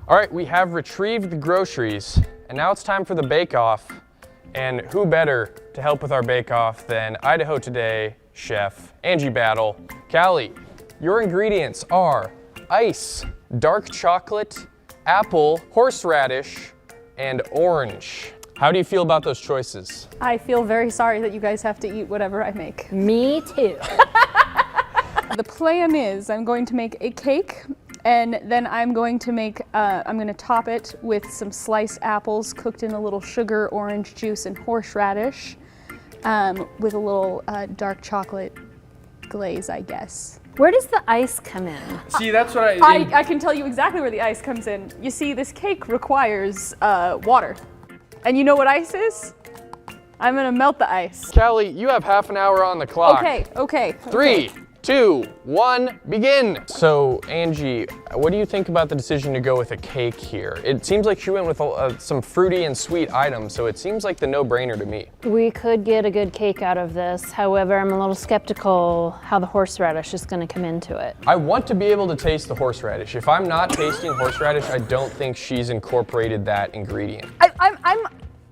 All right, we have retrieved the groceries, and now it's time for the bake-off. And who better to help with our bake-off than Idaho Today chef Angie Battle. Callie, your ingredients are ice, dark chocolate, apple, horseradish, and orange. How do you feel about those choices? I feel very sorry that you guys have to eat whatever I make. Me too. The plan is I'm going to make a cake, and then I'm going to top it with some sliced apples cooked in a little sugar, orange juice, and horseradish, with a little dark chocolate glaze, I guess. Where does the ice come in? See, that's what I can tell you exactly where the ice comes in. You see, this cake requires water. And you know what ice is? I'm gonna melt the ice. Callie, you have half an hour on the clock. Okay. 3, 2, 1, begin. So, Angie, what do you think about the decision to go with a cake here? It seems like she went with some fruity and sweet items, so it seems like the no-brainer to me. We could get a good cake out of this. However, I'm a little skeptical how the horseradish is going to come into it. I want to be able to taste the horseradish. If I'm not tasting horseradish, I don't think she's incorporated that ingredient.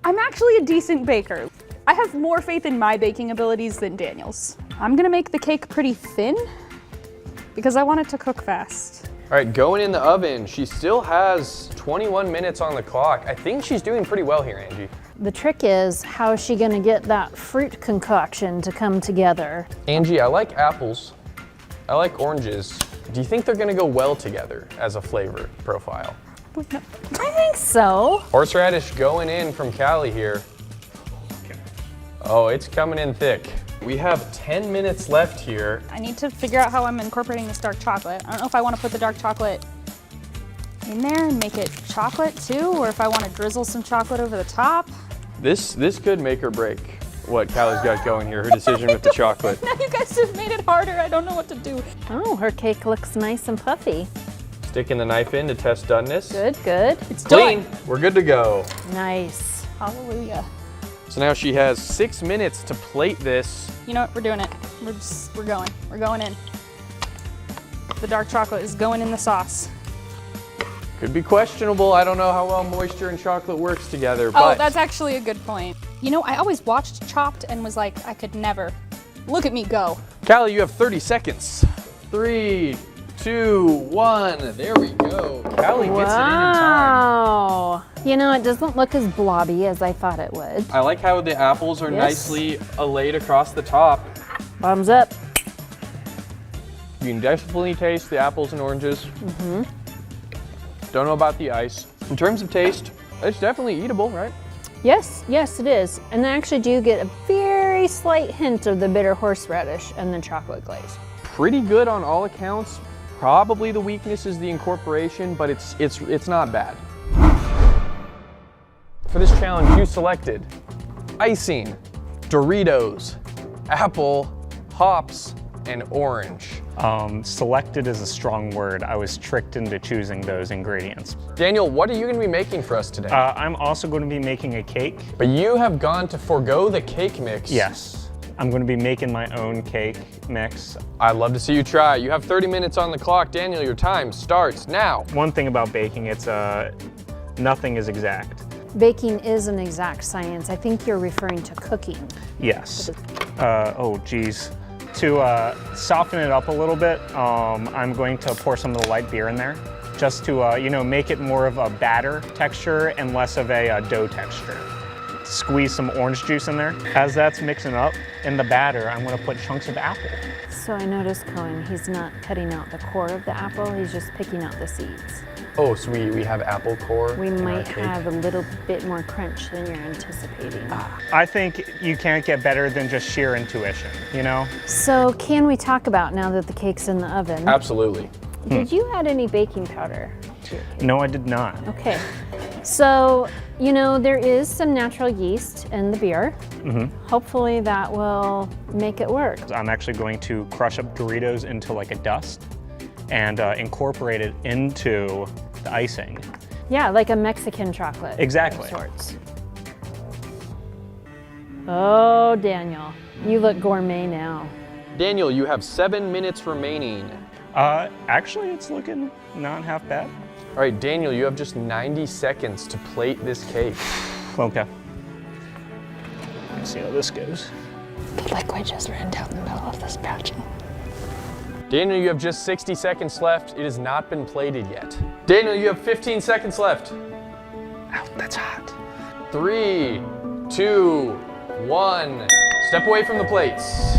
I'm actually a decent baker. I have more faith in my baking abilities than Daniel's. I'm gonna make the cake pretty thin because I want it to cook fast. All right, going in the oven. She still has 21 minutes on the clock. I think she's doing pretty well here, Angie. The trick is, how is she going to get that fruit concoction to come together? Angie, I like apples. I like oranges. Do you think they're gonna go well together as a flavor profile? No. I think so. Horseradish going in from Callie here. Oh, it's coming in thick. We have 10 minutes left here. I need to figure out how I'm incorporating this dark chocolate. I don't know if I want to put the dark chocolate in there and make it chocolate too, or if I want to drizzle some chocolate over the top. This could make or break what Callie's got going here, her decision with the chocolate. Now you guys have made it harder. I don't know what to do. Oh, her cake looks nice and puffy. Sticking the knife in to test doneness. Good, good. It's Clean, done. We're good to go. Nice. Hallelujah. So now she has 6 minutes to plate this. You know what? We're doing it. We're going in. The dark chocolate is going in the sauce. Could be questionable. I don't know how well moisture and chocolate works together, Oh, but that's actually a good point. You know, I always watched Chopped and was like, I could never. Look at me go. Callie, you have 30 seconds. 3, 2, 1. There we go. Callie gets it in time. Wow. You know, it doesn't look as blobby as I thought it would. I like how the apples are nicely allayed across the top. Bottoms up. You can definitely taste the apples and oranges. Don't know about the ice. In terms of taste, it's definitely eatable, right? Yes, yes, it is. And I actually do get a very slight hint of the bitter horseradish and the chocolate glaze. Pretty good on all accounts. Probably the weakness is the incorporation, but it's not bad. For this challenge, you selected icing, Doritos, apple, hops, and orange. Selected is a strong word. I was tricked into choosing those ingredients. Daniel, what are you going to be making for us today? I'm also going to be making a cake. But you have gone to forego the cake mix. Yes. I'm going to be making my own cake mix. I'd love to see you try. You have 30 minutes on the clock. Daniel, your time starts now. One thing about baking, it's nothing is exact. Baking is an exact science. I think you're referring to cooking. Yes. Oh, geez. To soften it up a little bit, I'm going to pour some of the light beer in there, just to make it more of a batter texture and less of a dough texture. Squeeze some orange juice in there. As that's mixing up in the batter, I'm going to put chunks of apple. So I noticed, Cohen, he's not cutting out the core of the apple, he's just picking out the seeds. Oh, so we have apple core. We in our might cake. have a little bit more crunch than you're anticipating. I think you can't get better than just sheer intuition, you know? So can we talk about, now that the cake's in the oven, Absolutely. did you add any baking powder to your cake? No, I did not. Okay, so, there is some natural yeast in the beer. Hopefully that will make it work. I'm actually going to crush up Doritos into like a dust and incorporate it into the icing. Yeah, like a Mexican chocolate. Exactly. Of sorts. Oh, Daniel, you look gourmet now. Daniel, you have 7 minutes remaining. Actually, it's looking not half bad. All All right, Daniel, you have just 90 seconds to plate this cake. Okay. Let's see how this goes. The liquid just ran down the middle of the spatula. Daniel, you have just 60 seconds left. It has not been plated yet. Daniel, you have 15 seconds left. Ow, that's hot. 3, 2, 1. Step away from the plates.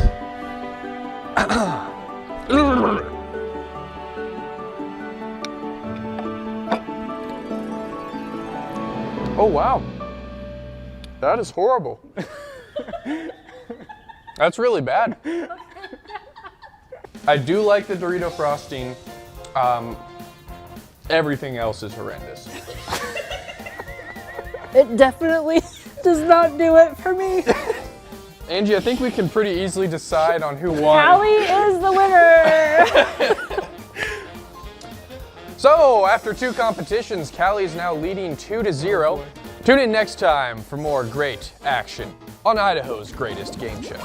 Oh, wow. That is horrible. That's really bad. I do like the Dorito frosting. Everything else is horrendous. It definitely does not do it for me. Angie, I think we can pretty easily decide on who won. Callie is the winner. So, after 2 competitions, Callie is now leading 2-0. Tune in next time for more great action on Idaho's greatest game show.